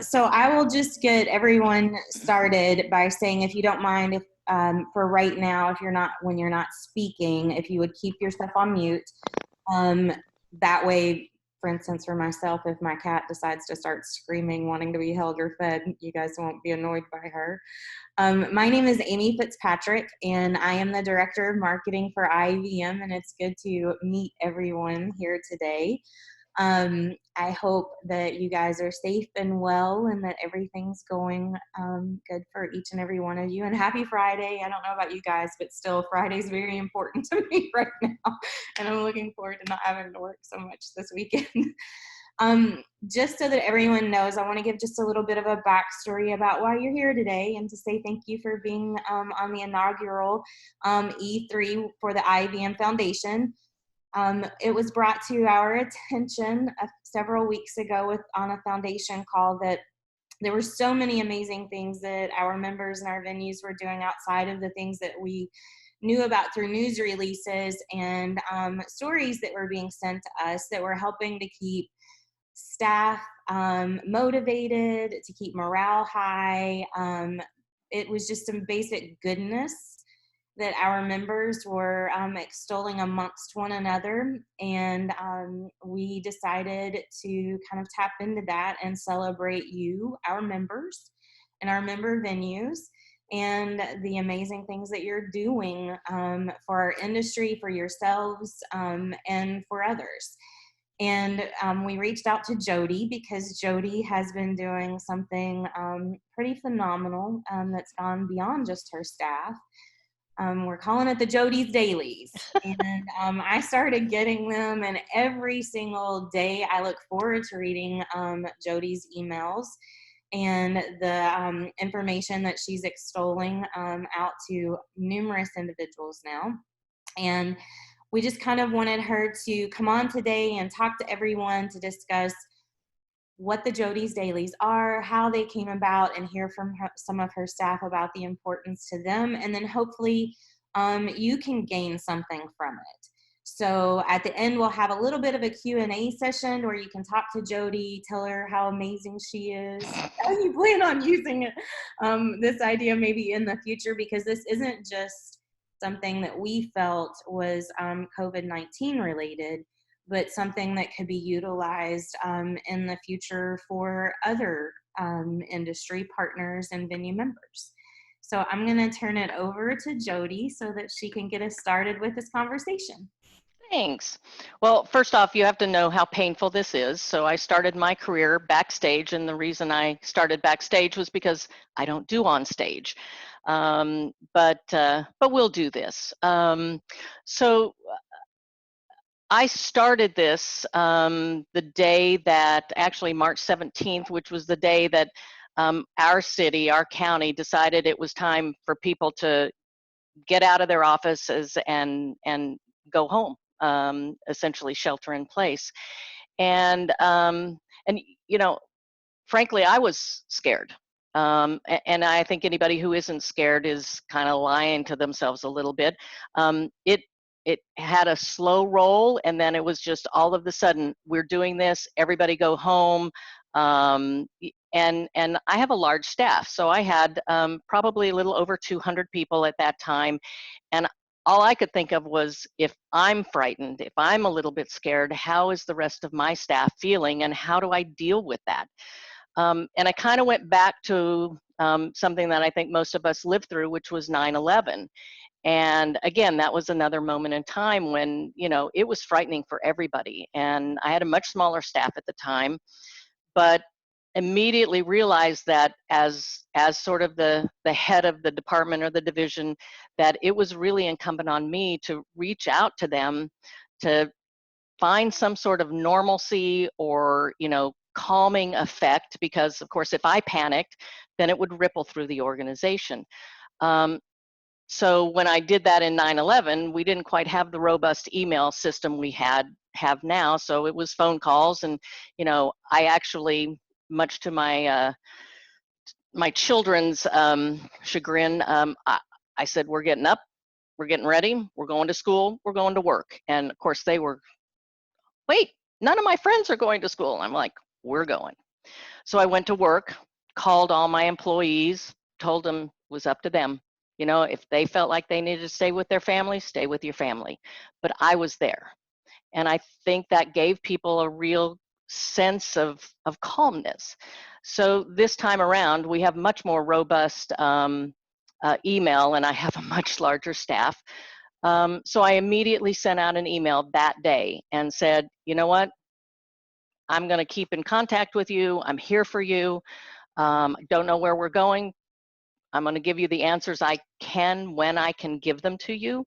So I will just get everyone started by saying, if you don't mind, if for right now, if you're not, when you're not speaking, if you would keep yourself on mute. That way, for instance, for myself, if my cat decides to start screaming, wanting to be held or fed, you guys won't be annoyed by her. My name is Amy Fitzpatrick, and I am the Director of Marketing for IAVM, and it's good to meet everyone here today. I hope that you guys are safe and well and that everything's going good for each and every one of you. And happy Friday. I don't know about you guys, but still Friday's very important to me right now. And I'm looking forward to not having to work so much this weekend. Just so that everyone knows, I want to give just a little bit of a backstory about why you're here today and to say thank you for being on the inaugural E3 for the IAVM Foundation. It was brought to our attention several weeks ago on a foundation call that there were so many amazing things that our members and our venues were doing outside of the things that we knew about through news releases and stories that were being sent to us that were helping to keep staff motivated, to keep morale high. It was just some basic goodness that our members were extolling amongst one another, and we decided to kind of tap into that and celebrate you, our members, and our member venues, and the amazing things that you're doing for our industry, for yourselves, and for others. And we reached out to Jody because Jody has been doing something pretty phenomenal that's gone beyond just her staff. We're calling it the Jody's Dailies. And I started getting them, and every single day I look forward to reading Jody's emails and the information that she's extolling out to numerous individuals now. And we just kind of wanted her to come on today and talk to everyone to discuss what the Jody's Dailies are, how they came about, and hear from some of her staff about the importance to them. And then hopefully you can gain something from it. So at the end, we'll have a little bit of a Q&A session where you can talk to Jody, tell her how amazing she is. How you plan on using it, this idea maybe in the future, because this isn't just something that we felt was COVID-19 related, but something that could be utilized in the future for other industry partners and venue members. So I'm going to turn it over to Jody so that she can get us started with this conversation. Thanks. Well, first off, you have to know how painful this is. So I started my career backstage, and the reason I started backstage was because I don't do on stage. But we'll do this. So I started this the day that, actually March 17th, which was the day that our city, our county, decided it was time for people to get out of their offices and go home, essentially shelter in place. And you know, frankly, I was scared. And I think anybody who isn't scared is kind of lying to themselves a little bit. It had a slow roll, and then it was just all of a sudden, we're doing this, everybody go home. And I have a large staff, so I had probably a little over 200 people at that time. And all I could think of was, if I'm frightened, if I'm a little bit scared, how is the rest of my staff feeling, and how do I deal with that? And I kind of went back to something that I think most of us lived through, which was 9/11. And again, that was another moment in time when, you know, it was frightening for everybody. And I had a much smaller staff at the time, but immediately realized that as sort of the head of the department or the division, that it was really incumbent on me to reach out to them to find some sort of normalcy or, you know, calming effect, because of course if I panicked, then it would ripple through the organization. So when I did that in 9/11, we didn't quite have the robust email system we have now. So it was phone calls, and, you know, I actually, much to my my children's chagrin, I said, we're getting up, we're getting ready, we're going to school, we're going to work. And of course they were, wait, none of my friends are going to school. I'm like, we're going. So I went to work, called all my employees, told them it was up to them. You know, if they felt like they needed to stay with their family, stay with your family. But I was there. And I think that gave people a real sense of calmness. So this time around, we have much more robust email, and I have a much larger staff. So I immediately sent out an email that day and said, you know what? I'm going to keep in contact with you. I'm here for you. Don't know where we're going. I'm going to give you the answers I can when I can give them to you.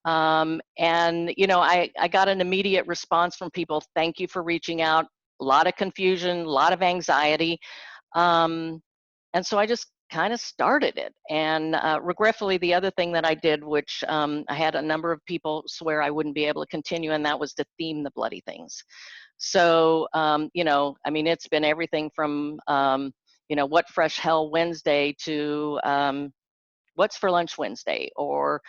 And, you know, I got an immediate response from people. Thank you for reaching out. A lot of confusion, a lot of anxiety. And so I just kind of started it. And regretfully, the other thing that I did, which I had a number of people swear I wouldn't be able to continue, and that was to theme the bloody things. So, you know, I mean, it's been everything from, you know, what fresh hell Wednesday to what's for lunch Wednesday, or,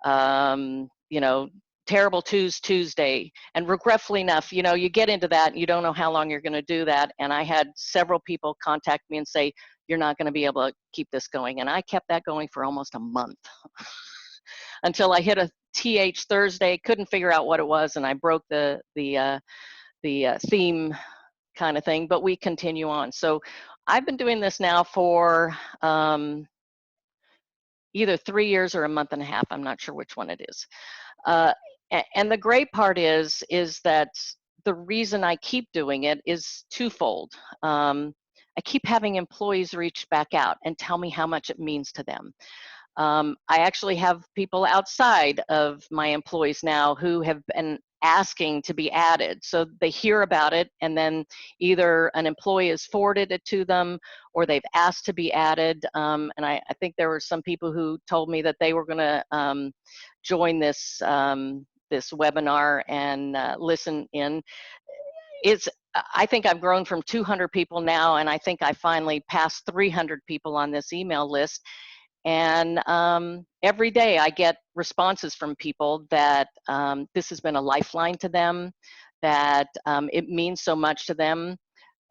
you know, terrible Tuesday. And regretfully enough, you know, you get into that and you don't know how long you're going to do that. And I had several people contact me and say, you're not going to be able to keep this going. And I kept that going for almost a month until I hit a TH Thursday, couldn't figure out what it was, and I broke the theme kind of thing, but we continue on. So I've been doing this now for either 3 years or a month and a half. I'm not sure which one it is. And the great part is that the reason I keep doing it is twofold. I keep having employees reach back out and tell me how much it means to them. I actually have people outside of my employees now who have been asking to be added. So they hear about it, and then either an employee has forwarded it to them or they've asked to be added. And I think there were some people who told me that they were going to join this, this webinar and listen in. I think I've grown from 200 people now, and I think I finally passed 300 people on this email list. And every day I get responses from people that this has been a lifeline to them, that it means so much to them.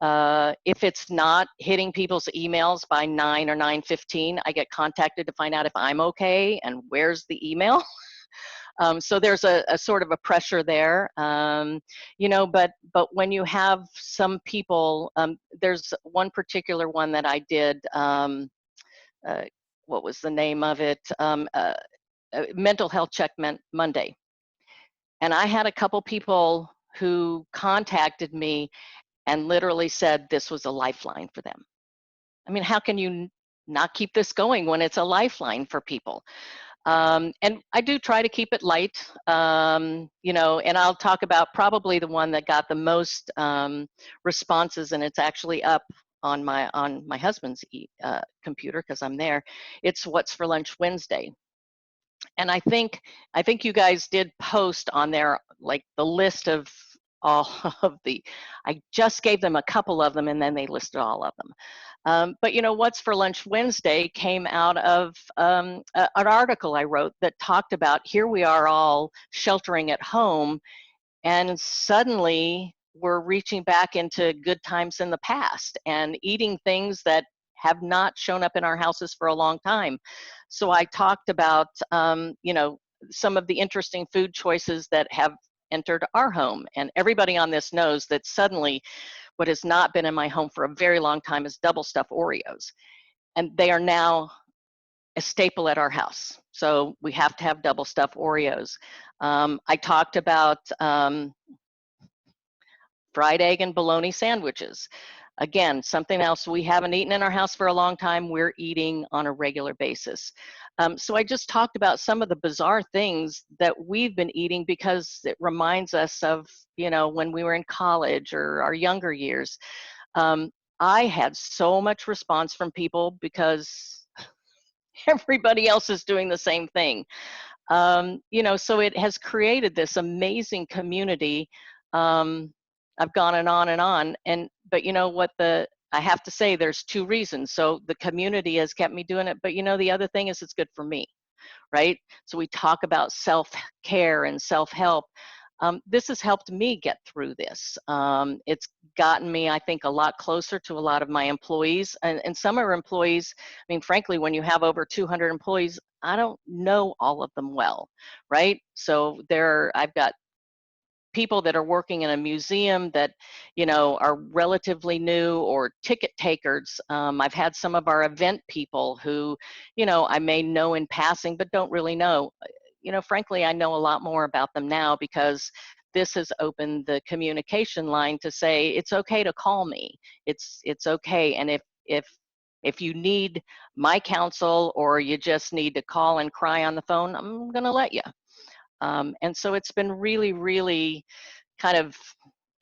If it's not hitting people's emails by 9 or 9:15, I get contacted to find out if I'm okay and where's the email. So there's a sort of a pressure there, you know, but when you have some people, there's one particular one that I did, what was the name of it? Mental Health Check Monday. And I had a couple people who contacted me and literally said this was a lifeline for them. I mean, how can you not keep this going when it's a lifeline for people? And I do try to keep it light, you know, and I'll talk about probably the one that got the most responses, and it's actually up on my husband's computer because I'm there. It's What's for Lunch Wednesday. And I think you guys did post on there like the list of all of the, I just gave them a couple of them and then they listed all of them. But you know, What's for Lunch Wednesday came out of an article I wrote that talked about here we are all sheltering at home, and suddenly we're reaching back into good times in the past and eating things that have not shown up in our houses for a long time. So I talked about, you know, some of the interesting food choices that have entered our home. And everybody on this knows that suddenly what has not been in my home for a very long time is double stuffed Oreos. And they are now a staple at our house. So we have to have double stuffed Oreos. I talked about fried egg and bologna sandwiches. Again, something else we haven't eaten in our house for a long time, we're eating on a regular basis. So I just talked about some of the bizarre things that we've been eating because it reminds us of, you know, when we were in college or our younger years. I had so much response from people because everybody else is doing the same thing. You know, so it has created this amazing community. I've gone and on, but you know what, I have to say there's two reasons. So the community has kept me doing it, but you know, the other thing is it's good for me, right? So we talk about self-care and self-help. this has helped me get through this. It's gotten me, I think, a lot closer to a lot of my employees. And some of our employees, I mean, frankly, when you have over 200 employees, I don't know all of them well, right? So I've got people that are working in a museum that, you know, are relatively new, or ticket takers. I've had some of our event people who, you know, I may know in passing, but don't really know. You know, frankly, I know a lot more about them now because this has opened the communication line to say, it's okay to call me. It's okay. And if you need my counsel, or you just need to call and cry on the phone, I'm going to let you. And so it's been really, really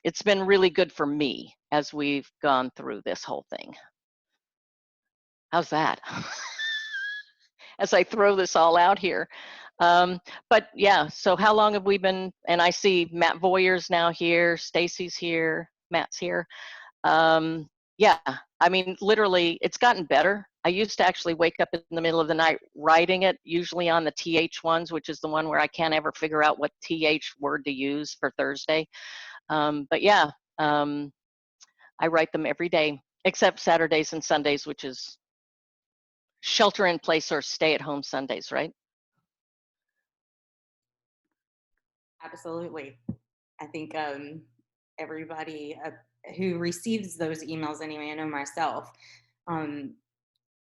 it's been really good for me as we've gone through this whole thing. How's that? As I throw this all out here. But yeah, so how long have we been, and I see Matt Voyer's now here, Stacy's here, Matt's here. Yeah, I mean, literally, it's gotten better. I used to actually wake up in the middle of the night writing it, usually on the TH ones, which is the one where I can't ever figure out what TH word to use for Thursday. But yeah, I write them every day, except Saturdays and Sundays, which is shelter in place or stay at home Sundays, right? Absolutely. I think everybody who receives those emails anyway, I know myself, um,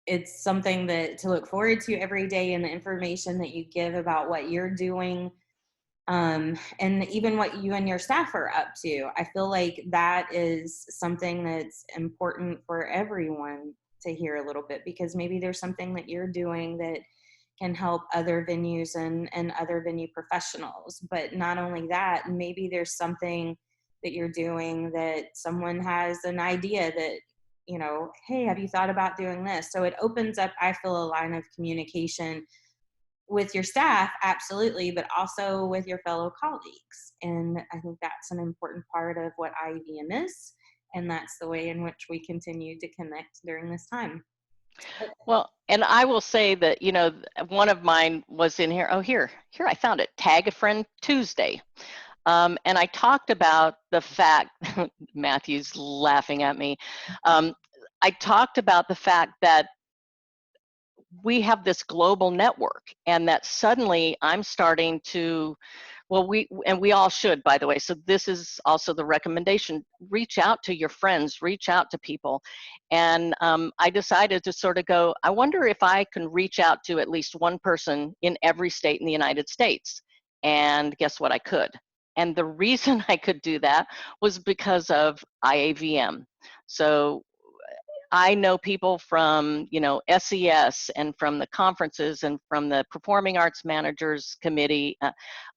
it's something that to look forward to every day, and the information that you give about what you're doing, and even what you and your staff are up to. I feel like that is something that's important for everyone to hear a little bit, because maybe there's something that you're doing that can help other venues and other venue professionals. But not only that, maybe there's something that you're doing that someone has an idea that, you know, hey, have you thought about doing this? So it opens up, I feel, a line of communication with your staff, absolutely, but also with your fellow colleagues. And I think that's an important part of what IAVM is. And that's the way in which we continue to connect during this time. Well, and I will say that, you know, one of mine was in here. Oh, here I found it. Tag a Friend Tuesday. And I talked about the fact, Matthew's laughing at me. I talked about the fact that we have this global network, and that suddenly I'm starting to, well, we all should, by the way. So this is also the recommendation: reach out to your friends, reach out to people. And I decided to sort of go, I wonder if I can reach out to at least one person in every state in the United States. And guess what? I could. And the reason I could do that was because of IAVM. So I know people from, you know, SES, and from the conferences, and from the Performing Arts Managers Committee.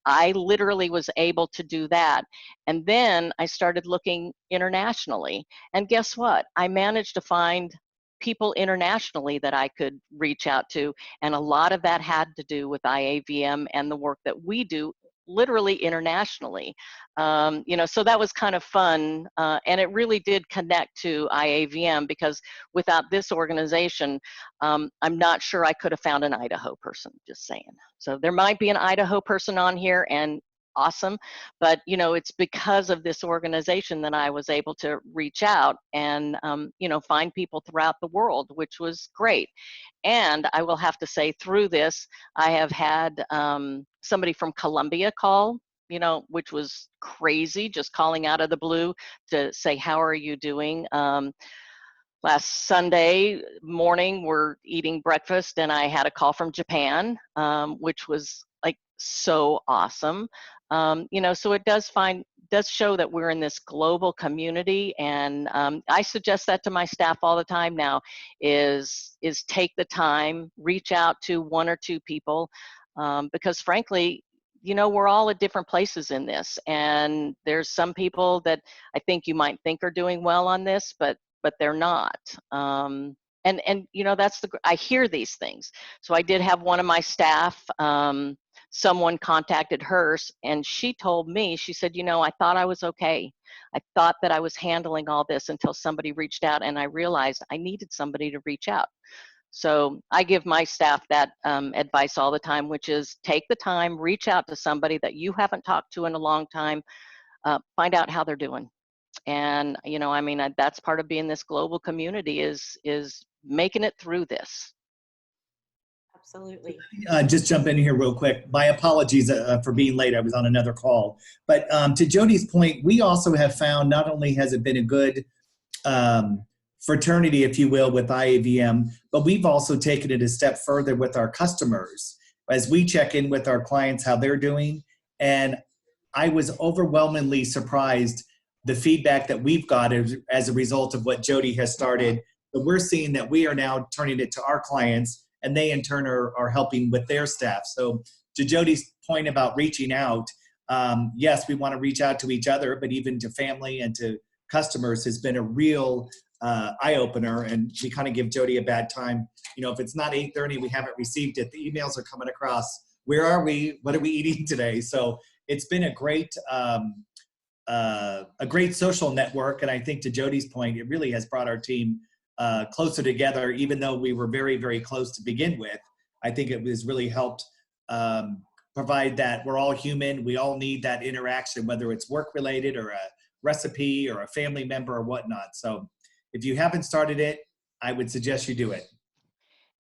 I literally was able to do that. And then I started looking internationally. And guess what? I managed to find people internationally that I could reach out to. And a lot of that had to do with IAVM and the work that we do literally internationally. You know, so that was kind of fun. And it really did connect to IAVM, because without this organization, I'm not sure I could have found an Idaho person, just saying. So there might be an Idaho person on here, and awesome. But, you know, it's because of this organization that I was able to reach out and, you know, find people throughout the world, which was great. And I will have to say, through this, I have had somebody from Colombia call, you know, which was crazy, just calling out of the blue to say, how are you doing? Last Sunday morning, we're eating breakfast, and I had a call from Japan, which was like so awesome. You know, so it does show that we're in this global community. And I suggest that to my staff all the time now, is take the time, reach out to one or two people, because frankly, you know, we're all at different places in this. And there's some people that I think you might think are doing well on this, but they're not. And you know, I hear these things. So I did have one of my staff, someone contacted her, and she told me, she said, you know, I thought I was okay. I thought that I was handling all this until somebody reached out, and I realized I needed somebody to reach out. So I give my staff that advice all the time, which is take the time, reach out to somebody that you haven't talked to in a long time, find out how they're doing. And, you know, I mean, that's part of being this global community is making it through this. Absolutely. Just jump in here real quick. My apologies for being late. I was on another call. But to Jody's point, we also have found not only has it been a good fraternity, if you will, with IAVM, but we've also taken it a step further with our customers as we check in with our clients, how they're doing. And I was overwhelmingly surprised the feedback that we've got as a result of what Jody has started. But we're seeing that we are now turning it to our clients, and they in turn are helping with their staff. So to Jody's point about reaching out, yes, we want to reach out to each other, but even to family and to customers has been a real eye-opener. And we kind of give Jody a bad time. You know, if it's not 8:30, we haven't received it. The emails are coming across. Where are we? What are we eating today? So it's been a great social network. And I think to Jody's point, it really has brought our team closer together, even though we were very, very close to begin with. I think it has really helped provide that we're all human. We all need that interaction, whether it's work related or a recipe or a family member or whatnot. So if you haven't started it, I would suggest you do it.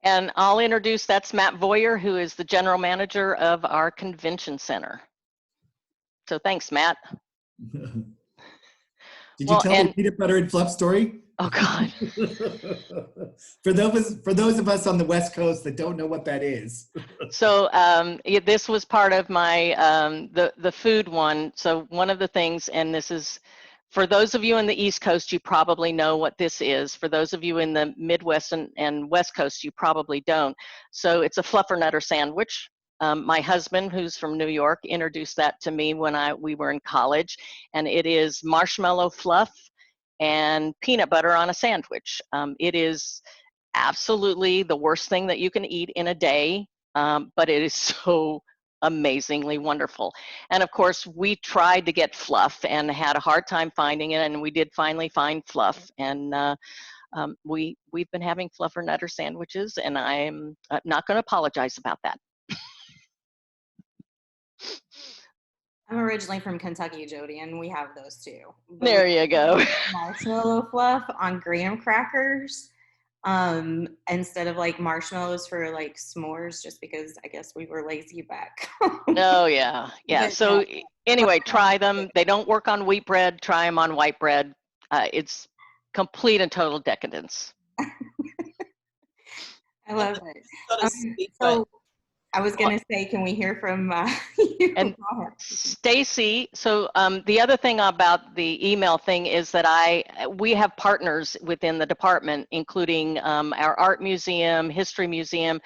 And I'll introduce, that's Matt Voyer, who is the general manager of our convention center. So thanks, Matt. Did you tell the peanut butter and fluff story? Oh God. For those of us on the West Coast that don't know what that is. So this was part of my the food one. So one of the things, and this is for those of you in the East Coast, you probably know what this is. For those of you in the Midwest and West Coast, you probably don't. So it's a fluffernutter sandwich. My husband, who's from New York, introduced that to me when we were in college, and it is marshmallow fluff and peanut butter on a sandwich. It is absolutely the worst thing that you can eat in a day, but it is so amazingly wonderful. And of course, we tried to get fluff and had a hard time finding it, and we did finally find fluff. And we've been having fluffernutter sandwiches, and I'm not going to apologize about that. I'm originally from Kentucky, Jody, and we have those too. But there you go. Marshmallow fluff on graham crackers instead of like marshmallows for like s'mores, just because I guess we were lazy back. Oh yeah, yeah. But, so anyway, try them. They don't work on wheat bread. Try them on white bread. It's complete and total decadence. I love it. So I was going to say, can we hear from you? And Stacy, so the other thing about the email thing is that we have partners within the department, including our art museum, history museum,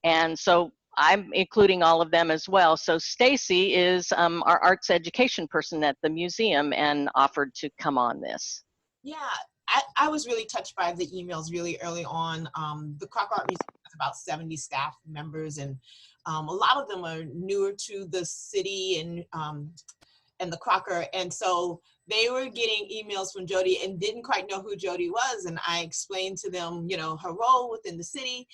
and so I'm including all of them as well. So Stacy is our arts education person at the museum and offered to come on this. Yeah, I was really touched by the emails really early on. The Crocker Art Museum has about 70 staff members, and a lot of them are newer to the city and the Crocker. And so they were getting emails from Jody and didn't quite know who Jody was. And I explained to them, you know, her role within the city,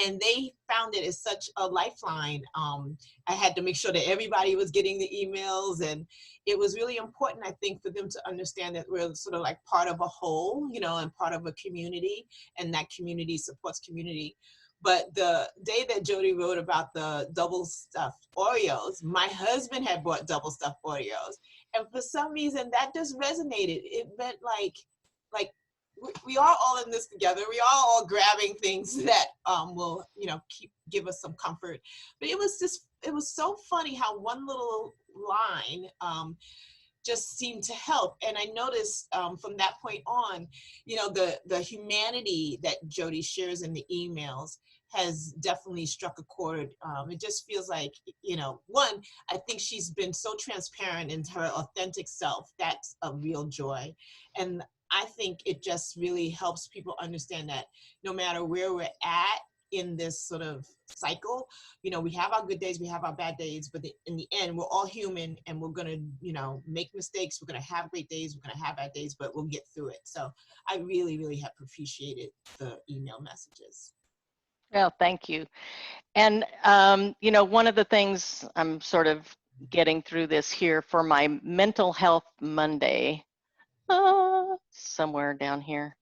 and they found it as such a lifeline. I had to make sure that everybody was getting the emails, and it was really important, I think, for them to understand that we're sort of like part of a whole, you know, and part of a community, and that community supports community. But the day that Jody wrote about the double stuffed Oreos, my husband had bought double stuffed Oreos. And for some reason that just resonated. It meant like we are all in this together. We are all grabbing things that will, you know, give us some comfort. But it was so funny how one little line just seemed to help. And I noticed from that point on, you know, the humanity that Jody shares in the emails has definitely struck a chord. It just feels like, you know, one, I think she's been so transparent in her authentic self. That's a real joy. And I think it just really helps people understand that no matter where we're at in this sort of cycle, you know, we have our good days, we have our bad days, but in the end, we're all human, and we're gonna, you know, make mistakes. We're gonna have great days, we're gonna have bad days, but we'll get through it. So I really, really have appreciated the email messages. Well, thank you. And, you know, one of the things I'm sort of getting through this here for my Mental Health Monday, somewhere down here.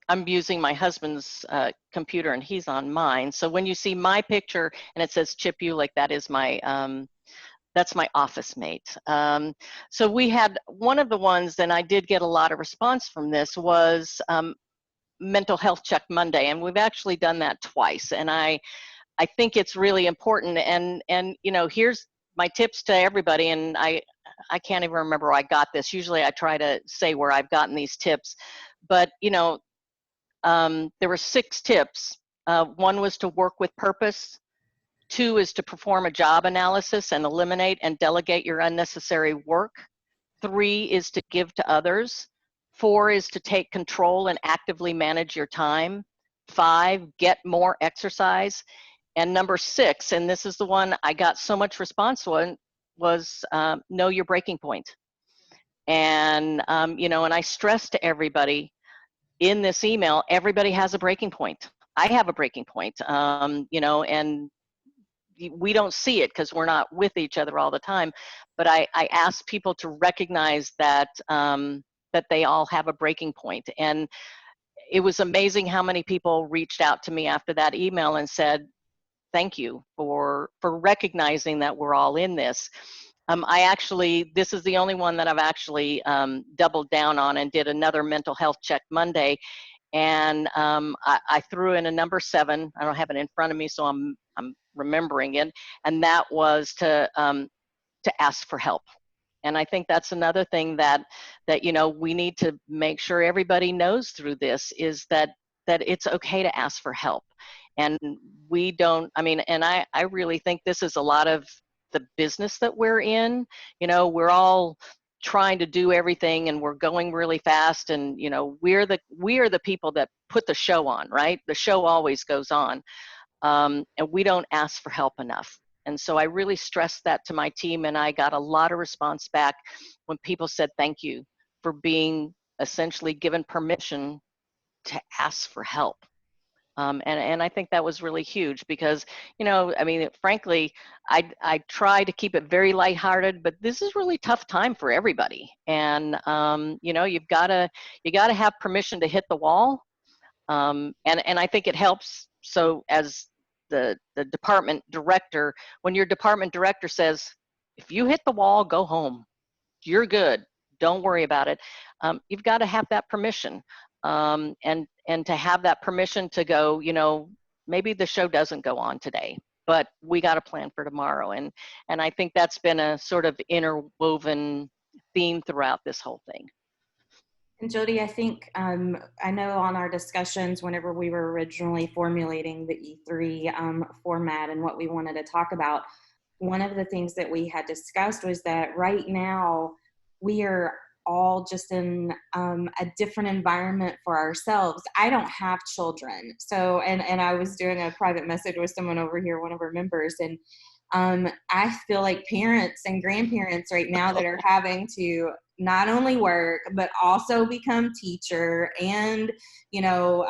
I'm using my husband's computer and he's on mine. So when you see my picture and it says Chip Ulick, that's my office mate. So we had one of the ones, and I did get a lot of response from this, was Mental Health Check Monday, and we've actually done that twice. And I think it's really important. And you know, here's my tips to everybody. And I can't even remember where I got this. Usually I try to say where I've gotten these tips, but you know, there were 6 tips. One was to work with purpose. 2 is to perform a job analysis and eliminate and delegate your unnecessary work. 3 is to give to others. 4 is to take control and actively manage your time. 5, get more exercise. And number 6, and this is the one I got so much response on, was know your breaking point. And, you know, and I stress to everybody in this email, everybody has a breaking point. I have a breaking point, you know, and we don't see it because we're not with each other all the time. But I ask people to recognize that, that they all have a breaking point. And it was amazing how many people reached out to me after that email and said, thank you for recognizing that we're all in this. This is the only one that I've actually doubled down on and did another mental health check Monday. And I threw in a number 7. I don't have it in front of me, so I'm remembering it. And that was to ask for help. And I think that's another thing that you know, we need to make sure everybody knows through this, is that it's okay to ask for help. And we don't, I mean, and I really think this is a lot of the business that we're in. You know, we're all trying to do everything and we're going really fast, and you know, we are the people that put the show on, right? The show always goes on, and we don't ask for help enough. And so I really stressed that to my team, and I got a lot of response back when people said thank you for being essentially given permission to ask for help. And I think that was really huge because, you know, I mean, frankly, I try to keep it very lighthearted, but this is really tough time for everybody. And, you know, you gotta have permission to hit the wall. And I think it helps. So as the department director, when your department director says, if you hit the wall, go home, you're good, don't worry about it. You've got to have that permission. And to have that permission to go, you know, maybe the show doesn't go on today, but we got a plan for tomorrow. And I think that's been a sort of interwoven theme throughout this whole thing. And Jody, I think, I know on our discussions, whenever we were originally formulating the E3 format and what we wanted to talk about, one of the things that we had discussed was that right now we are all just in a different environment for ourselves. I don't have children. So, and I was doing a private message with someone over here, one of our members, and I feel like parents and grandparents right now that are having to not only work, but also become teacher and, you know,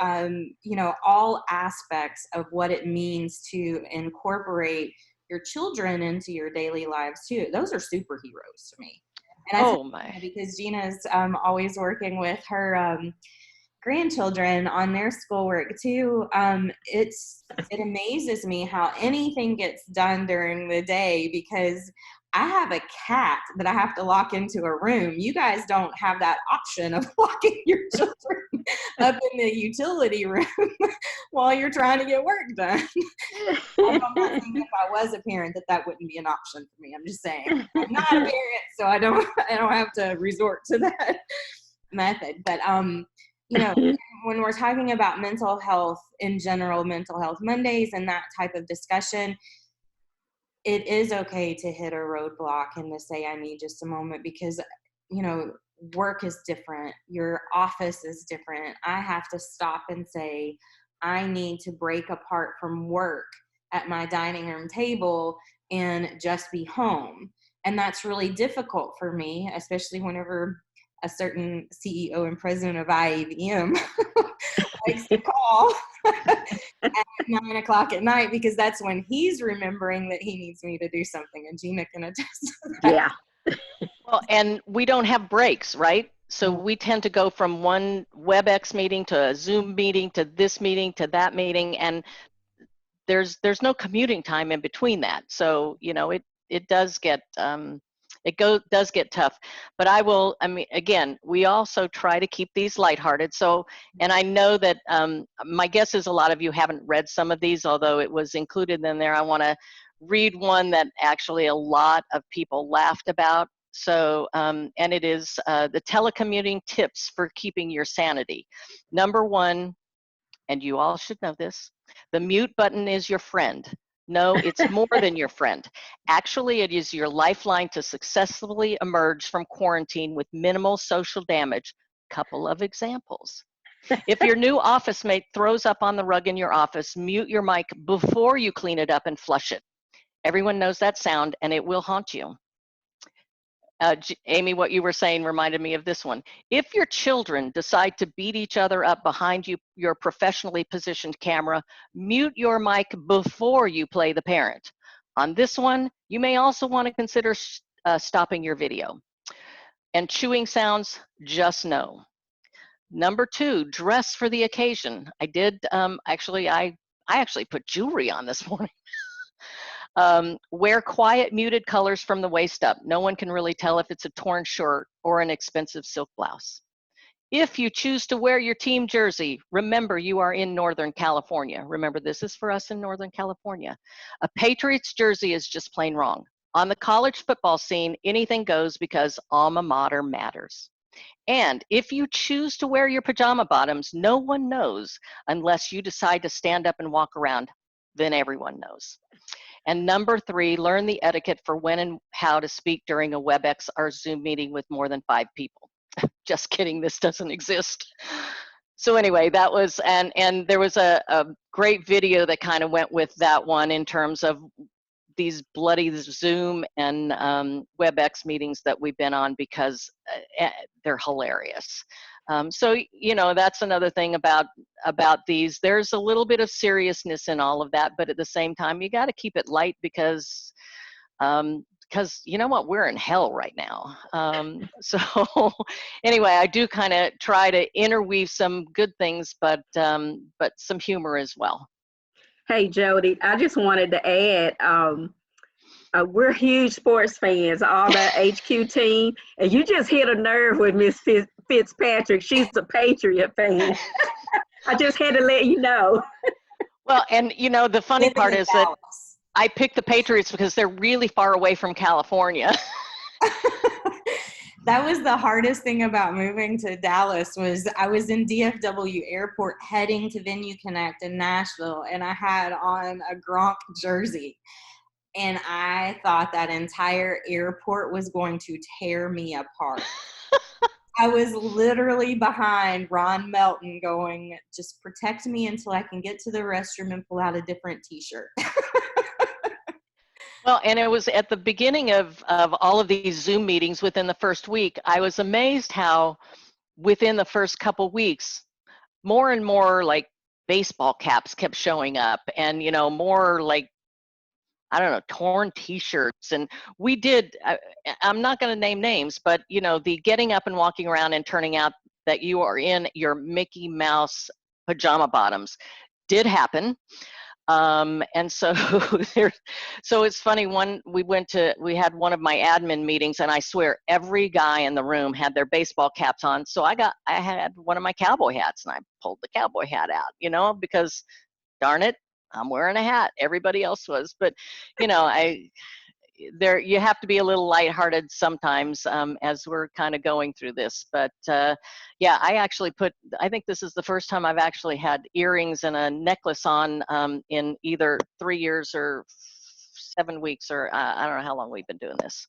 all aspects of what it means to incorporate your children into your daily lives too. Those are superheroes to me. And I my. because Gina's always working with her grandchildren on their schoolwork too. It amazes me how anything gets done during the day, because I have a cat that I have to lock into a room. You guys don't have that option of locking your children up in the utility room while you're trying to get work done. I'm not saying if I was a parent that wouldn't be an option for me. I'm just saying I'm not a parent, so I don't have to resort to that method. But you know, when we're talking about mental health in general, mental health Mondays and that type of discussion, it is okay to hit a roadblock and to say, I need just a moment, because, you know, work is different. Your office is different. I have to stop and say, I need to break apart from work at my dining room table and just be home. And that's really difficult for me, especially whenever a certain CEO and president of IAVM likes to call at 9 o'clock at night because that's when he's remembering that he needs me to do something, and Gina can attest to that. Yeah. Well, and we don't have breaks, right? So we tend to go from one WebEx meeting to a Zoom meeting to this meeting to that meeting, and there's no commuting time in between that. So, you know, it does get does get tough. But I mean, again, we also try to keep these lighthearted. So, and I know that my guess is a lot of you haven't read some of these, although it was included in there. I want to read one that actually a lot of people laughed about. So, and it is the telecommuting tips for keeping your sanity. Number one, and you all should know this, the mute button is your friend. No, it's more than your friend. Actually, it is your lifeline to successfully emerge from quarantine with minimal social damage. Couple of examples. If your new office mate throws up on the rug in your office, mute your mic before you clean it up and flush it. Everyone knows that sound, and it will haunt you. Amy, what you were saying reminded me of this one. If your children decide to beat each other up behind your professionally positioned camera, mute your mic before you play the parent. On this one, you may also want to consider stopping your video. And chewing sounds, just no. Number two, dress for the occasion. I did, I actually put jewelry on this morning. Wear quiet, muted colors from the waist up. No one can really tell if it's a torn shirt or an expensive silk blouse. If you choose to wear your team jersey, remember you are in Northern California. Remember, this is for us in Northern California. A Patriots jersey is just plain wrong. On the college football scene, anything goes because alma mater matters. And if you choose to wear your pajama bottoms, no one knows unless you decide to stand up and walk around. Then everyone knows. And number three, learn the etiquette for when and how to speak during a WebEx or Zoom meeting with more than 5 people. Just kidding, this doesn't exist. So anyway, that was, and there was a great video that kind of went with that one in terms of these bloody Zoom and WebEx meetings that we've been on, because they're hilarious. So, you know, that's another thing about these. There's a little bit of seriousness in all of that, but at the same time, you got to keep it light because you know what, we're in hell right now. So anyway, I do kind of try to interweave some good things, but some humor as well. Hey, Jody, I just wanted to add, we're huge sports fans, all that HQ team, and you just hit a nerve with Miss Fitzpatrick. She's a Patriot fan. I just had to let you know. Well, and you know, the funny part is that I picked the Patriots because they're really far away from California. That was the hardest thing about moving to Dallas. Was I was in DFW airport heading to Venue Connect in Nashville, and I had on a Gronk jersey. And I thought that entire airport was going to tear me apart. I was literally behind Ron Melton going, just protect me until I can get to the restroom and pull out a different t-shirt. Well, and it was at the beginning of all of these Zoom meetings within the first week, I was amazed how within the first couple weeks, more and more like baseball caps kept showing up, and, you know, more like, I don't know, torn t-shirts. And we did, I'm not going to name names, but, you know, the getting up and walking around and turning out that you are in your Mickey Mouse pajama bottoms did happen. And so so it's funny, we had one of my admin meetings, and I swear every guy in the room had their baseball caps on. So I had one of my cowboy hats, and I pulled the cowboy hat out, you know, because darn it, I'm wearing a hat. Everybody else was. But, you know, you have to be a little lighthearted sometimes as we're kind of going through this. But yeah, I think this is the first time I've actually had earrings and a necklace on in either 3 years or 7 weeks, or I don't know how long we've been doing this.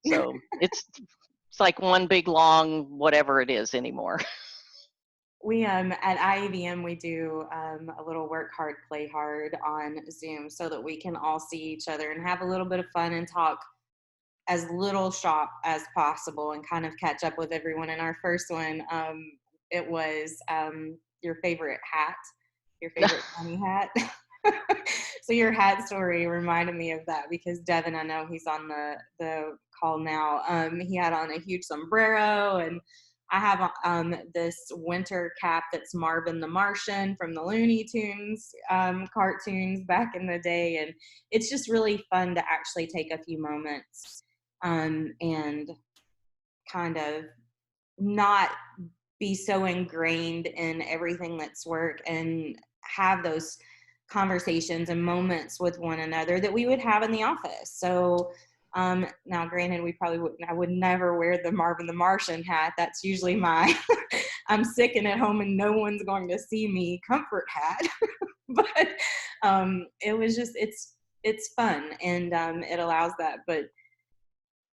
So it's like one big long whatever it is anymore. We at IAVM, we do a little work hard, play hard on Zoom so that we can all see each other and have a little bit of fun and talk as little shop as possible and kind of catch up with everyone. In our first one, it was your favorite hat, your favorite funny hat. So your hat story reminded me of that because Devin, I know he's on the call now. He had on a huge sombrero, and I have this winter cap that's Marvin the Martian from the Looney Tunes cartoons back in the day, and it's just really fun to actually take a few moments and kind of not be so ingrained in everything that's work and have those conversations and moments with one another that we would have in the office. So now granted, I would never wear the Marvin the Martian hat. That's usually my I'm sick and at home and no one's going to see me comfort hat. But it was just, it's fun, and it allows that. But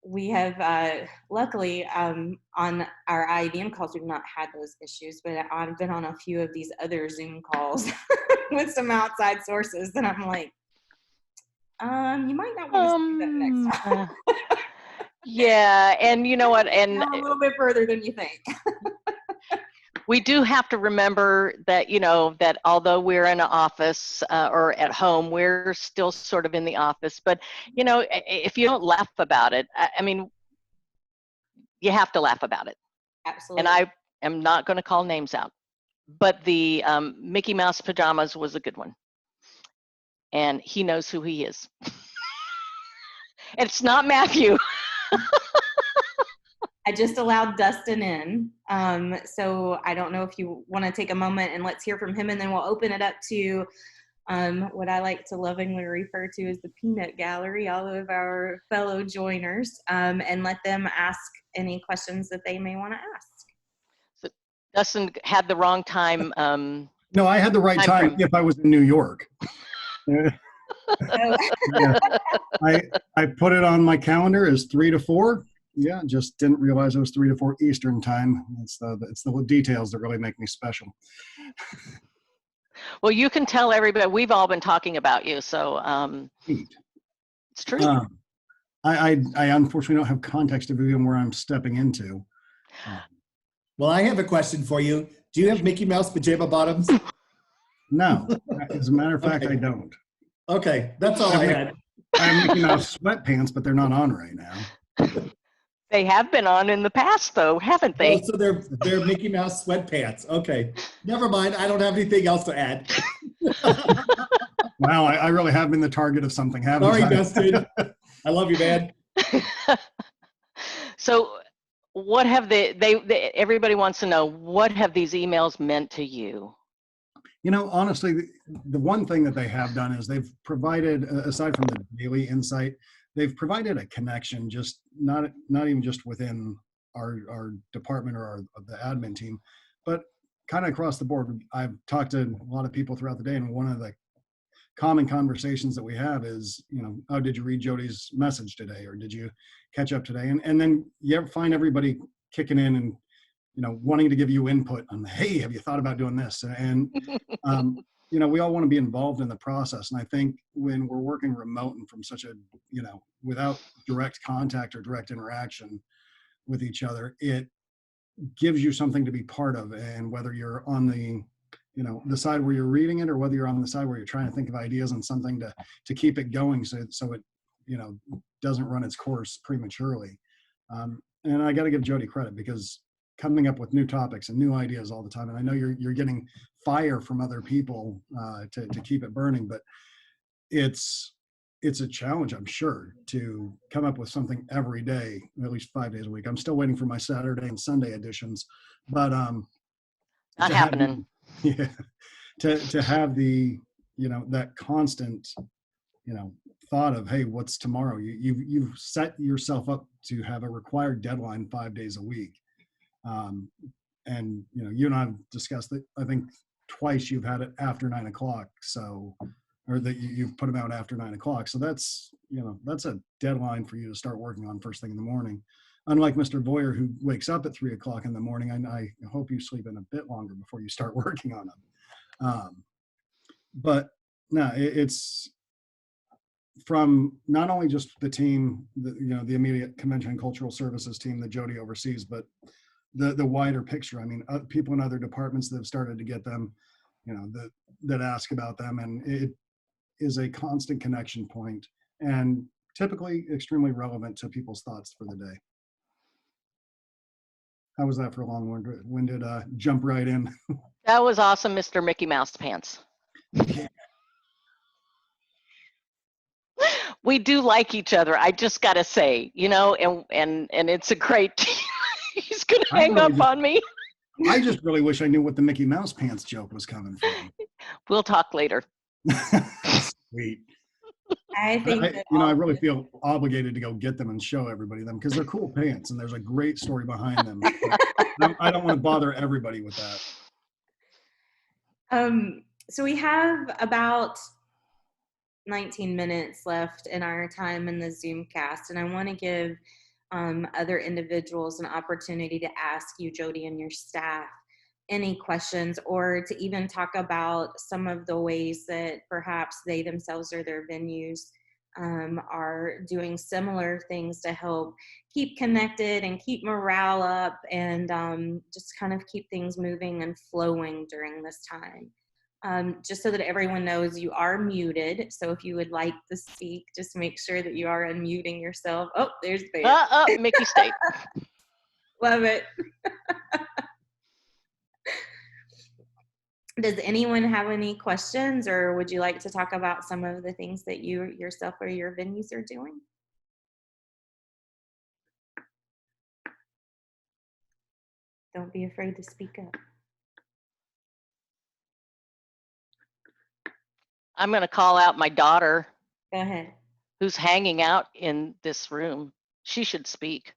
we have luckily on our IAVM calls, we've not had those issues, but I've been on a few of these other Zoom calls with some outside sources, and I'm like, you might not want to do that next time. Yeah, and you know what, and a little bit further than you think. we do have to remember that, you know, that although we're in an office or at home, we're still sort of in the office. But, you know, if you don't laugh about it, I mean, you have to laugh about it. Absolutely. And I am not going to call names out, but the Mickey Mouse pajamas was a good one. And he knows who he is. It's not Matthew. I just allowed Dustin in. So I don't know if you want to take a moment and let's hear from him, and then we'll open it up to what I like to lovingly refer to as the peanut gallery, all of our fellow joiners, and let them ask any questions that they may want to ask. So Dustin had the wrong time. No, I had the right time if I was in New York. Yeah. I put it on my calendar as 3 to 4. Yeah, just didn't realize it was 3 to 4 Eastern time. It's the details that really make me special. Well, you can tell everybody, we've all been talking about you, so it's true. I unfortunately don't have context of even where I'm stepping into. Well, I have a question for you. Do you have Mickey Mouse pajama bottoms? No, as a matter of fact, Okay. I don't. Okay, that's all I had. I have Mickey Mouse sweatpants, but they're not on right now. They have been on in the past, though, haven't they? Oh, so they're Mickey Mouse sweatpants. Okay, never mind. I don't have anything else to add. Wow, I really have been the target of something, haven't Sorry, I? Dustin. I love you, man. So what have everybody wants to know, what have these emails meant to you? You know, honestly, the one thing that they have done is they've provided, aside from the daily insight, they've provided a connection, just not even just within our department or the admin team, but kind of across the board. I've talked to a lot of people throughout the day, and one of the common conversations that we have is, you know, oh, did you read Jody's message today, or did you catch up today? And then you find everybody kicking in and, you know, wanting to give you input on, hey, have you thought about doing this? And you know, we all want to be involved in the process. And I think when we're working remote and from such a, you know, without direct contact or direct interaction with each other, it gives you something to be part of. And whether you're on the, you know, the side where you're reading it, or whether you're on the side where you're trying to think of ideas and something to keep it going, so it, you know, doesn't run its course prematurely. And I got to give Jody credit, because coming up with new topics and new ideas all the time, and I know you're getting fire from other people to keep it burning, but it's a challenge, I'm sure, to come up with something every day, at least 5 days a week. I'm still waiting for my Saturday and Sunday editions, but Not happening. Yeah, to have the, you know, that constant, you know, thought of, hey, what's tomorrow? You've set yourself up to have a required deadline 5 days a week. And, you know, you and I have discussed that. I think twice you've had it after 9 o'clock. So, or that you've put them out after 9 o'clock. So that's, you know, that's a deadline for you to start working on first thing in the morning. Unlike Mr. Boyer, who wakes up at 3 o'clock in the morning, I hope you sleep in a bit longer before you start working on them. But no, it's from not only just the team, you know, the immediate convention and cultural services team that Jody oversees, but the wider picture. I mean, people in other departments that have started to get them, that ask about them, and it is a constant connection point and typically extremely relevant to people's thoughts for the day. How was that for a long-winded jump right in? That was awesome, Mr. Mickey Mouse Pants. Yeah. We do like each other. I just got to say, and it's a great team. He's going to hang up on me. I just really wish I knew what the Mickey Mouse Pants joke was coming from. We'll talk later. Sweet. I think I really feel obligated to go get them and show everybody them because they're cool pants and there's a great story behind them. I don't want to bother everybody with that. So we have about 19 minutes left in our time in the Zoom cast, and I want to give other individuals an opportunity to ask you, Jody, and your staff any questions, or to even talk about some of the ways that perhaps they themselves or their venues are doing similar things to help keep connected and keep morale up and just kind of keep things moving and flowing during this time. Just so that everyone knows, you are muted. So if you would like to speak, just make sure that you are unmuting yourself. Oh, there's the Mickey State. Love it. Does anyone have any questions, or would you like to talk about some of the things that you yourself or your venues are doing? Don't be afraid to speak up. I'm going to call out my daughter. Go ahead. Who's hanging out in this room. She should speak.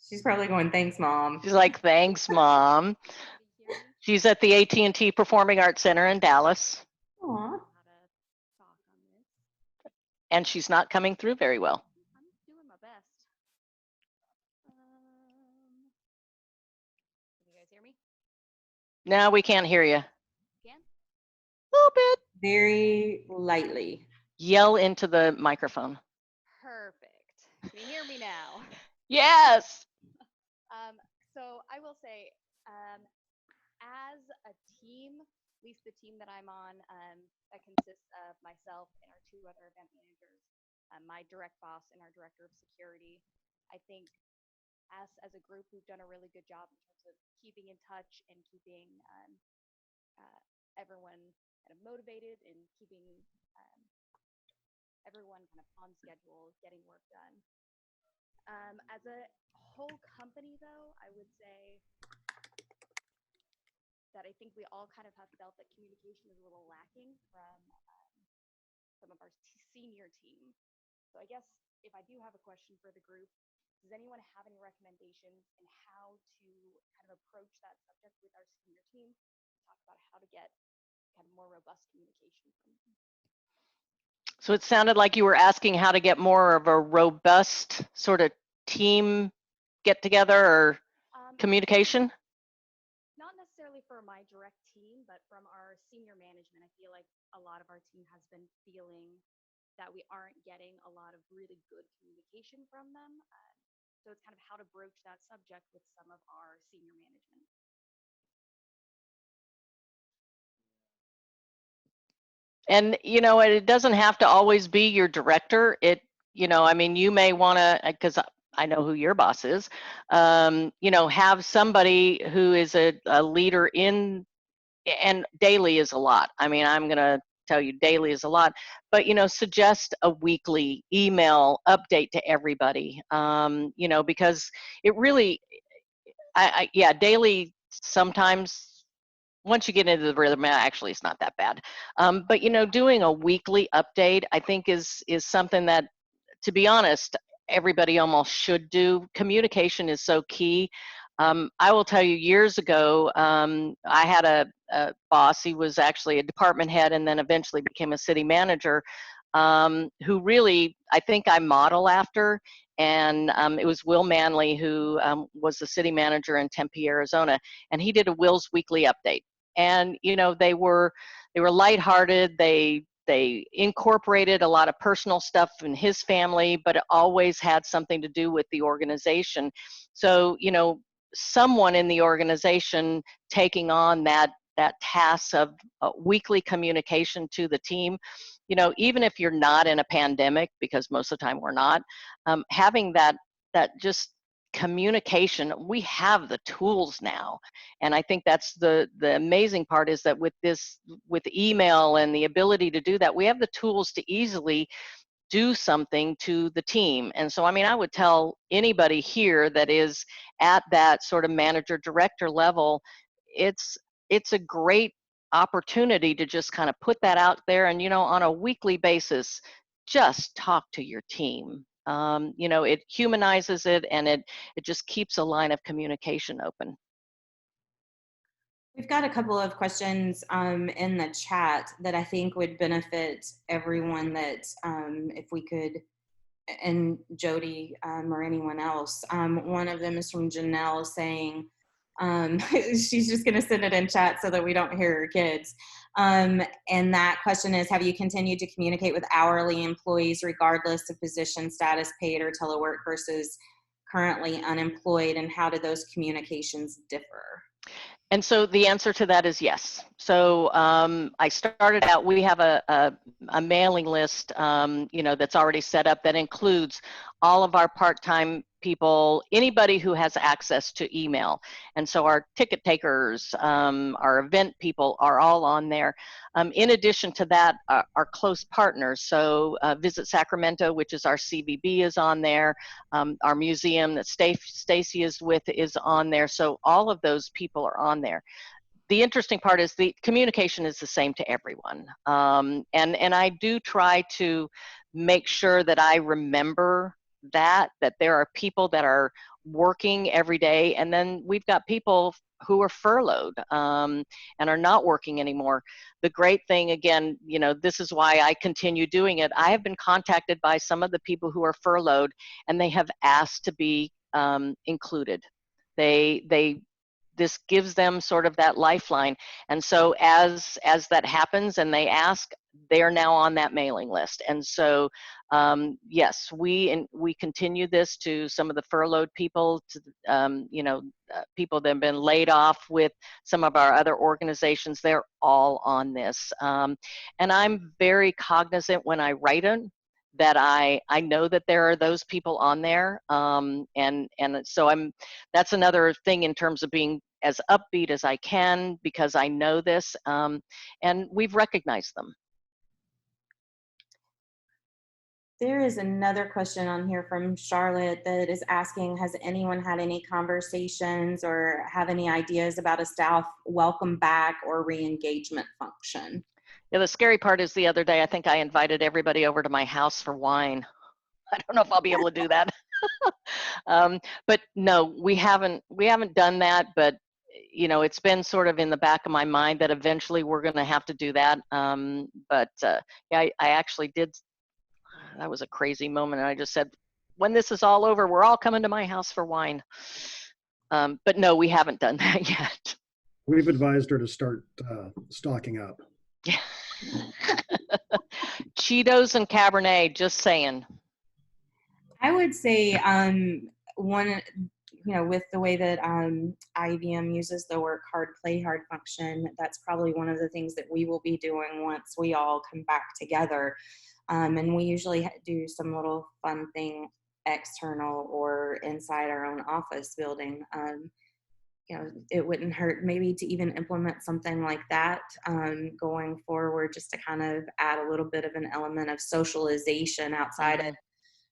She's probably going, thanks, Mom. She's like, thanks, Mom. She's at the AT&T Performing Arts Center in Dallas. Aww. And she's not coming through very well. I'm doing my best. Can you guys hear me? No, we can't hear you. Can? A little bit. Very lightly. Yell into the microphone. Perfect. Can you hear me now? Yes. So I will say, as a team, at least the team that I'm on, that consists of myself and our two other event managers, my direct boss and our director of security, I think us as a group, we've done a really good job in terms of keeping in touch and keeping everyone kind of motivated and keeping everyone kind of on schedule, getting work done. As a whole company, though, I would say that I think we all kind of have felt that communication is a little lacking from some of our senior team. So I guess if I do have a question for the group, does anyone have any recommendations in how to kind of approach that subject with our senior team? Talk about how to get kind of more robust communication from them. So it sounded like you were asking how to get more of a robust sort of team get together or communication? Not necessarily for my direct team, but from our senior management. I feel like a lot of our team has been feeling that we aren't getting a lot of really good communication from them. So it's kind of how to broach that subject with some of our senior management. And, it doesn't have to always be your director. You may want to, because I know who your boss is, have somebody who is a leader in, and daily is a lot. I'm going to tell you daily is a lot, but, suggest a weekly email update to everybody, because it really, daily sometimes, once you get into the rhythm, actually it's not that bad. But doing a weekly update, I think is something that, to be honest, everybody almost should do. Communication is so key. I will tell you, years ago, I had a boss. He was actually a department head and then eventually became a city manager, who really, I think I model after. And it was Will Manley, who was the city manager in Tempe, Arizona, and he did a Will's weekly update. And they were lighthearted. They they incorporated a lot of personal stuff in his family, but it always had something to do with the organization. So, you know, someone in the organization taking on that task of weekly communication to the team, you know, even if you're not in a pandemic, because most of the time we're not, having that just communication, we have the tools now. And I think that's the amazing part, is that with email and the ability to do that, we have the tools to easily do something to the team. And so, I mean, I would tell anybody here that is at that sort of manager director level, it's a great opportunity to just kind of put that out there, and, you know, on a weekly basis, just talk to your team. You know, it humanizes it, and it just keeps a line of communication open. We've got a couple of questions in the chat that I think would benefit everyone, that if we could, and Jody or anyone else. One of them is from Janelle saying, she's just going to send it in chat so that we don't hear her kids. And that question is, have you continued to communicate with hourly employees regardless of position, status, paid, or telework versus currently unemployed, and how do those communications differ? And so the answer to that is yes. So I started out, we have a mailing list, you know, that's already set up that includes all of our part-time people, anybody who has access to email. And so our ticket takers, our event people are all on there. In addition to that, our close partners. So Visit Sacramento, which is our CVB, is on there. Our museum that Stacy is with is on there. So all of those people are on there. The interesting part is the communication is the same to everyone. And I do try to make sure that I remember that there are people that are working every day, and then we've got people who are furloughed and are not working anymore. The great thing, again, you know, this is why I continue doing it. I have been contacted by some of the people who are furloughed, and they have asked to be included. This gives them sort of that lifeline. And so as that happens and they ask, they are now on that mailing list. And so yes, we continue this to some of the furloughed people, to you know, people that have been laid off with some of our other organizations. They're all on this. And I'm very cognizant when I write it that I know that there are those people on there. And so that's another thing in terms of being as upbeat as I can, because I know this, and we've recognized them. There is another question on here from Charlotte that is asking, has anyone had any conversations or have any ideas about a staff welcome back or re-engagement function? Yeah, the scary part is the other day, I think I invited everybody over to my house for wine. I don't know if I'll be able to do that. But no, we haven't done that, but you know, it's been sort of in the back of my mind that eventually we're going to have to do that. But yeah, I actually did. That was a crazy moment. And I just said, when this is all over, we're all coming to my house for wine. But no, we haven't done that yet. We've advised her to start stocking up. Yeah. Cheetos and Cabernet, just saying. I would say one, you know, with the way that IAVM uses the work hard, play hard function, that's probably one of the things that we will be doing once we all come back together. And we usually do some little fun thing external or inside our own office building. You know, it wouldn't hurt maybe to even implement something like that going forward, just to kind of add a little bit of an element of socialization outside of,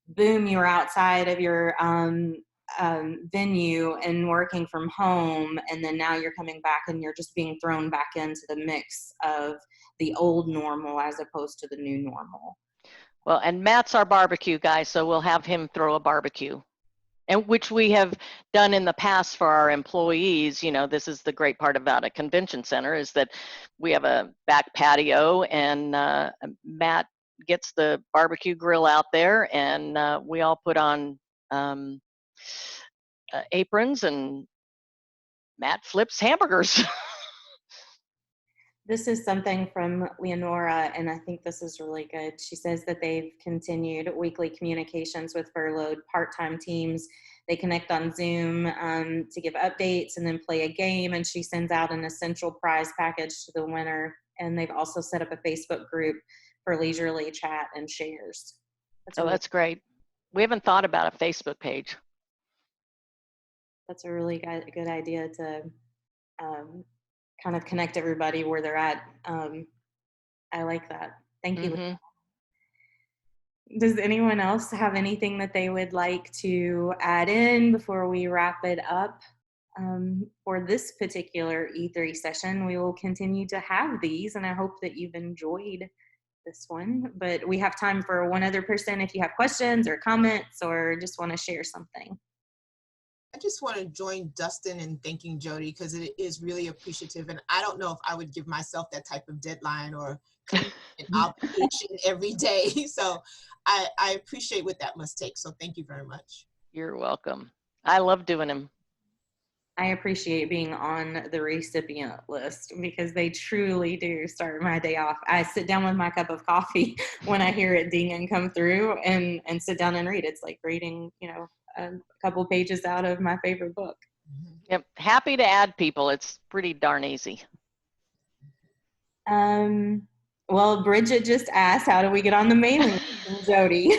boom, you're outside of your venue and working from home, and then now you're coming back and you're just being thrown back into the mix of the old normal as opposed to the new normal. Well, and Matt's our barbecue guy, so we'll have him throw a barbecue, and which we have done in the past for our employees. You know, this is the great part about a convention center, is that we have a back patio, and Matt gets the barbecue grill out there, and we all put on aprons, and Matt flips hamburgers. This is something from Leonora, and I think this is really good. She says that they've continued weekly communications with furloughed part-time teams. They connect on Zoom to give updates and then play a game, and she sends out an essential prize package to the winner. And they've also set up a Facebook group for leisurely chat and shares. That's great. We haven't thought about a Facebook page. That's a really good idea to kind of connect everybody where they're at. I like that. Thank you. Mm-hmm. Does anyone else have anything that they would like to add in before we wrap it up? For this particular E3 session, we will continue to have these, and I hope that you've enjoyed this one. But we have time for one other person if you have questions or comments or just want to share something. I just want to join Dustin in thanking Jody because it is really appreciative. And I don't know if I would give myself that type of deadline or an obligation every day. So I appreciate what that must take. So thank you very much. You're welcome. I love doing them. I appreciate being on the recipient list because they truly do start my day off. I sit down with my cup of coffee when I hear it ding and come through and sit down and read. It's like reading, a couple pages out of my favorite book. Yep. Happy to add people. It's pretty darn easy. Well, Bridget just asked, how do we get on the mailing list, Jody?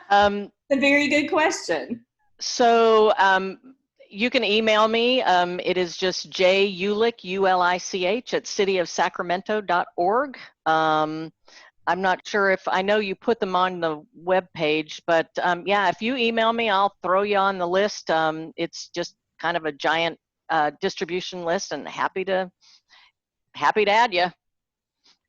A very good question. So you can email me. It is just julich, ULICH, at cityofsacramento.org. I'm not sure if, I know you put them on the web page, but yeah, if you email me, I'll throw you on the list. It's just kind of a giant distribution list, and happy to add you.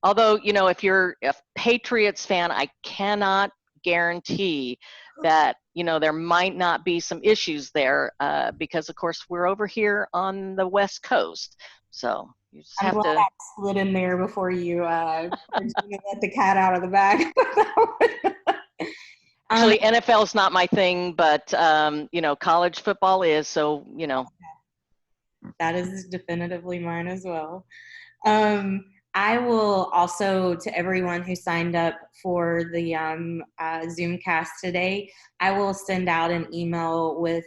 Although, if you're a Patriots fan, I cannot guarantee that, there might not be some issues there because, of course, we're over here on the West Coast. So you just have to. I slid in there before you let the cat out of the bag. Actually, NFL's not my thing, but, college football is. So, That is definitively mine as well. I will also, to everyone who signed up for the Zoomcast today, I will send out an email with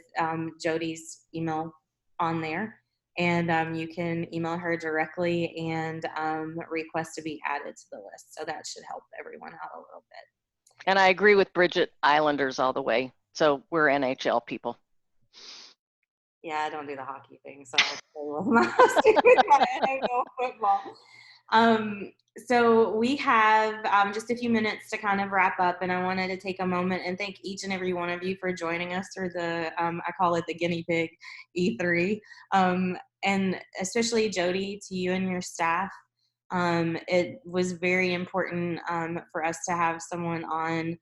Jody's email on there. And you can email her directly and request to be added to the list. So that should help everyone out a little bit. And I agree with Bridget, Islanders all the way. So we're NHL people. Yeah, I don't do the hockey thing, so I'll stay with my NFL football. So we have just a few minutes to kind of wrap up, and I wanted to take a moment and thank each and every one of you for joining us for the, I call it the guinea pig E3, and especially Jody, to you and your staff. It was very important for us to have someone on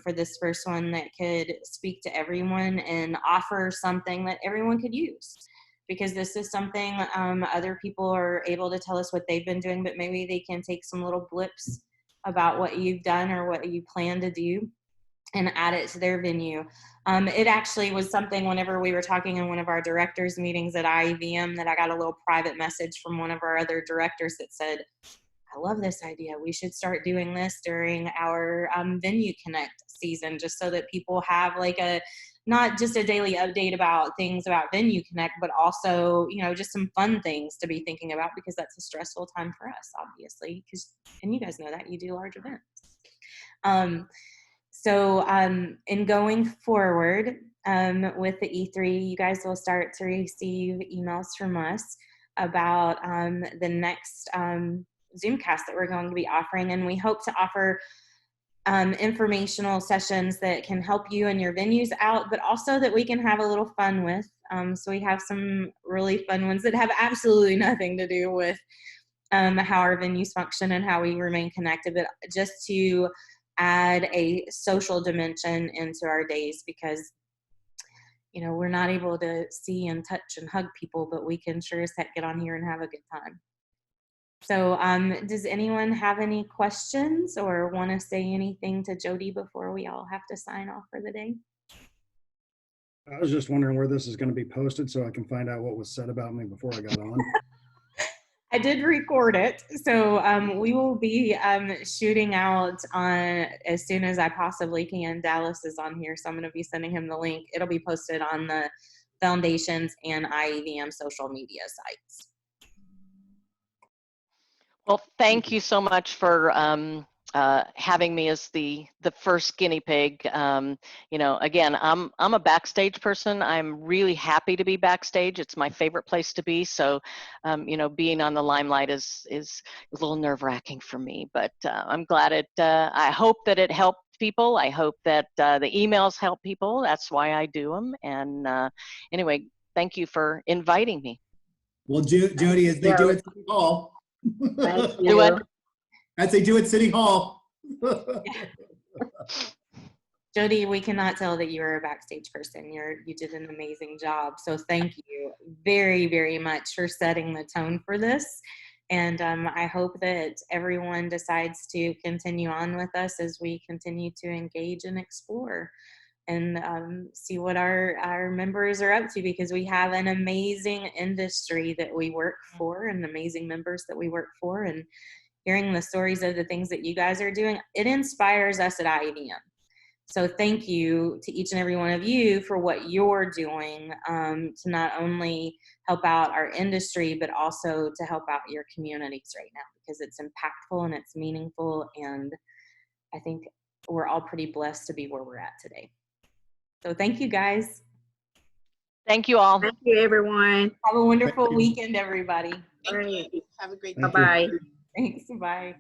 for this first one that could speak to everyone and offer something that everyone could use. Because this is something other people are able to tell us what they've been doing, but maybe they can take some little blips about what you've done or what you plan to do and add it to their venue. It actually was something whenever we were talking in one of our directors meetings at IAVM that I got a little private message from one of our other directors that said, I love this idea. We should start doing this during our Venue Connect season, just so that people have like not just a daily update about things about Venue Connect, but also, just some fun things to be thinking about, because that's a stressful time for us, obviously, and you guys know that you do large events. So in going forward with the E3, you guys will start to receive emails from us about the next Zoomcast that we're going to be offering, and we hope to offer informational sessions that can help you and your venues out, but also that we can have a little fun with. So we have some really fun ones that have absolutely nothing to do with how our venues function and how we remain connected, but just to add a social dimension into our days, because we're not able to see and touch and hug people, but we can sure as heck get on here and have a good time. So does anyone have any questions or want to say anything to Jody before we all have to sign off for the day? I was just wondering where this is going to be posted so I can find out what was said about me before I got on. I did record it, so we will be shooting out on as soon as I possibly can. Dallas is on here, so I'm going to be sending him the link. It'll be posted on the Foundations and IAVM social media sites. Well, thank you so much for having me as the first guinea pig. You know, again, I'm a backstage person. I'm really happy to be backstage. It's my favorite place to be. So, you know, being on the limelight is a little nerve-wracking for me. But I'm glad it. I hope that it helped people. I hope that the emails help people. That's why I do them. And anyway, thank you for inviting me. Well, Jody, as they do at City Hall. Thank Do you. it. As they do at City Hall. Jody, we cannot tell that you are a backstage person. You did an amazing job. So thank you very, very much for setting the tone for this. And I hope that everyone decides to continue on with us as we continue to engage and explore and see what our members are up to, because we have an amazing industry that we work for and amazing members that we work for. And hearing the stories of the things that you guys are doing, it inspires us at IAVM. So thank you to each and every one of you for what you're doing to not only help out our industry, but also to help out your communities right now, because it's impactful and it's meaningful. And I think we're all pretty blessed to be where we're at today. So thank you, guys. Thank you all. Thank you, everyone. Have a wonderful weekend, everybody. Thank you. Have a great day. Bye-bye. Thanks. Bye.